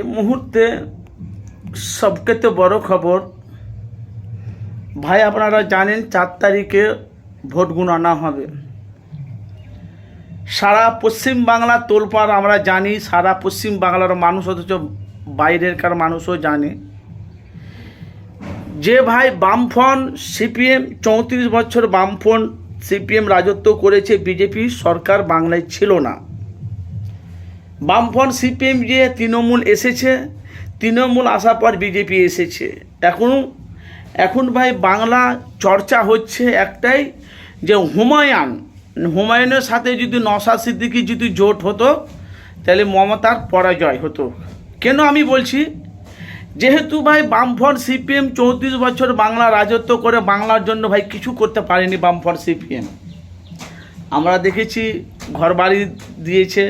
এই মুহূর্তে সবথেকে বড় খবর ভাই, আপনারা জানেন 4 তারিখে ভোট গণনা হবে। সারা পশ্চিম বাংলা তোলপাড় আমরা জানি, সারা পশ্চিম বাংলার মানুষ, অথচ বাইরেরকার মানুষও জানে যে ভাই বামফ্রন্ট সিপিএম 34 বছর বামফ্রন্ট সিপিএম রাজত্ব করেছে, বিজেপি সরকার বাংলায় ছিল না। বামফ্রন্ট সিপিএম যে তৃণমূল এসেছে, তৃণমূল আসার পর বিজেপি এসেছে। এখন ভাই বাংলা চর্চা হচ্ছে একটাই, যে হুমায়ুনের সাথে যদি নওশাদ সিদ্দিকী যদি জোট হতো তাহলে মমতার পরাজয় হতো। কেন আমি বলছি, যেহেতু ভাই বামফ্রন্ট সিপিএম 34 বছর বাংলা রাজত্ব করে বাংলার জন্য ভাই কিছু করতে পারেনি। বামফ্রন্ট সিপিএম আমরা দেখেছি, ঘর বাড়ি দিয়েছে,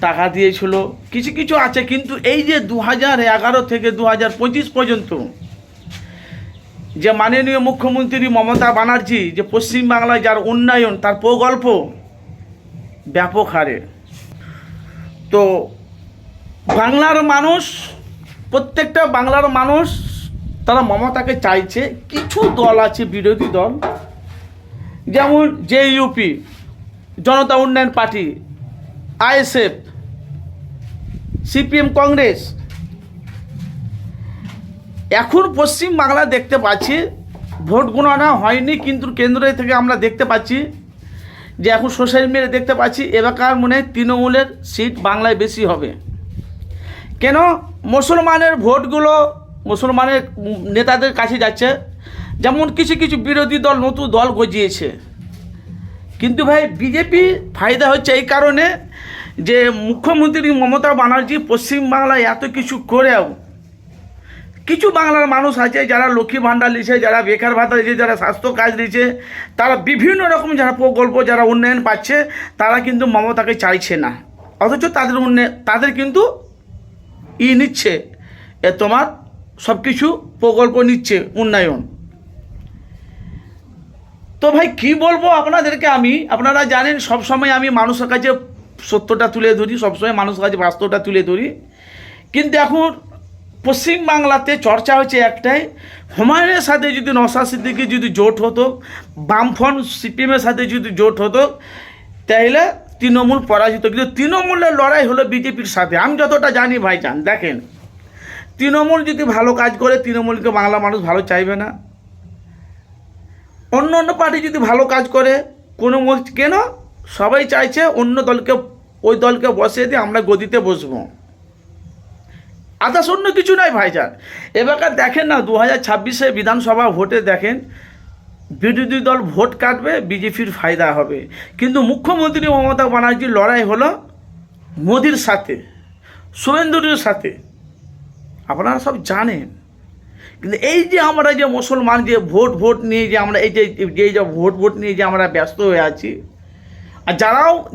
টাকা দিয়েছিল, কিছু কিছু আছে, কিন্তু এই যে 2011 থেকে 2025 পর্যন্ত যে মাননীয় মুখ্যমন্ত্রী মমতা ব্যানার্জি যে পশ্চিমবাংলায় যার উন্নয়ন, তার প্রকল্প ব্যাপক হারে, তো বাংলার মানুষ, প্রত্যেকটা বাংলার মানুষ তারা মমতাকে চাইছে। কিছু দল আছে বিরোধী দল, যেমন জেইউপি, জনতা উন্নয়ন পার্টি, আইএসএফ, সিপিএম, কংগ্রেস। এখন পশ্চিম বাংলা দেখতে পাচ্ছি ভোট গণনা হয়নি, কিন্তু কেন্দ্র থেকে আমরা দেখতে পাচ্ছি যে এখন সোশ্যাল মিডিয়ায় দেখতে পাচ্ছি এলাকার মনে হয় তৃণমূলের সিট বাংলায় বেশি হবে। কেন? মুসলমানের ভোটগুলো মুসলমানের নেতাদের কাছে যাচ্ছে। যেমন কিছু কিছু বিরোধী দল নতুন দল গজিয়েছে, কিন্তু ভাই বিজেপি ফায়দা হচ্ছে এই কারণে যে মুখ্যমন্ত্রী মমতা ব্যানার্জি পশ্চিমবাংলায় এত কিছু করেও কিছু বাংলার মানুষ আছে যারা লক্ষ্মী ভাণ্ডার দিয়েছে, যারা বেকার ভাতা দিয়েছে, যারা স্বাস্থ্য কাজ দিয়েছে, তারা বিভিন্ন রকম যারা প্রকল্প, যারা উন্নয়ন পাচ্ছে, তারা কিন্তু মমতাকে চাইছে না, অথচ তাদের কিন্তু নিচ্ছে, তোমার সব কিছু প্রকল্প নিচ্ছে, উন্নয়ন। তো ভাই কি বলবো আপনাদেরকে, আপনারা জানেন সবসময় আমি মানুষের কাছে সত্যটা তুলে ধরি, সবসময় মানুষের কাছে বাস্তবটা তুলে ধরি। কিন্তু এখন পশ্চিমবাংলাতে চর্চা হচ্ছে একটাই, হুমায়ুনের সাথে যদি নওশাদ সিদ্দিকী যদি জোট হতো, বামফ্রন্ট সিপিএমের সাথে যদি জোট হতো, তাহলে তৃণমূল পরাজিত। কিন্তু তৃণমূলের লড়াই হলো বিজেপির সাথে। আমি যতটা জানি ভাইজান, দেখেন, তৃণমূল যদি ভালো কাজ করে তৃণমূলকে বাংলা মানুষ ভালো চাইবে না। অন্য অন্য পার্টি যদি ভালো কাজ করে কেন সবাই চাইছে অন্য দলকে, ওই দলকে বসিয়ে দিয়ে আমরা গদিতে বসবো, আদার্স অন্য কিছু নয় ভাইজান। এবার দেখেন না, 2026 বিধানসভা ভোটে দেখেন বিরোধী দল ভোট কাটবে, বিজেপির ফায়দা হবে। কিন্তু মুখ্যমন্ত্রী মমতা ব্যানার্জির লড়াই হলো মোদির সাথে, শুভেন্দুর সাথে, আপনারা সব জানেন। কিন্তু এই যে আমরা যে মুসলমান যে ভোট নিয়ে যে আমরা এই যে ভোট নিয়ে যে আমরা ব্যস্ত হয়ে আছি, আর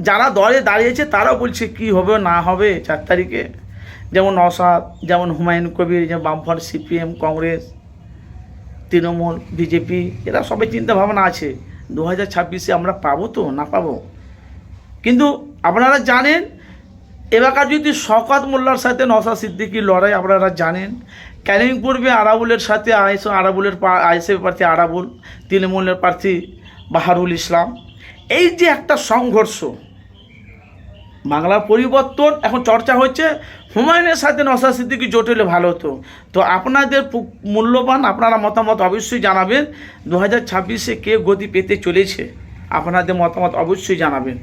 যারা দলে দাঁড়িয়েছে তারাও বলছে কি হবে না হবে 4 তারিখে, যেমন নওশাদ, যেমন হুমায়ুন কবির, যেমন বামফ্রন্ট সিপিএম, কংগ্রেস, তৃণমূল, বিজেপি, এরা সবাই চিন্তা ভাবনা আছে 2026 আমরা পাবো তো না পাবো। কিন্তু আপনারা জানেন এলাকার যদি শওকত মোল্লার সাথে নওশাদ সিদ্দিকীর লড়াই আপনারা জানেন, ক্যানিং পূর্বে আরাবুলের সাথে আইএসএফ প্রার্থী আরাবুল, তৃণমূলের প্রার্থী বাহারুল ইসলাম, এই যে একটা সংঘর্ষ, বাংলার পরিবর্তন। এখন চর্চা হচ্ছে হুমায়ুনের সাথে নওশাদ সিদ্দিকী জোট হলে ভালো হতো। তো আপনাদের মূল্যবান আপনারা মতামত অবশ্যই জানাবেন, 2026 কে গতি পেতে চলেছে, আপনাদের মতামত অবশ্যই জানাবেন।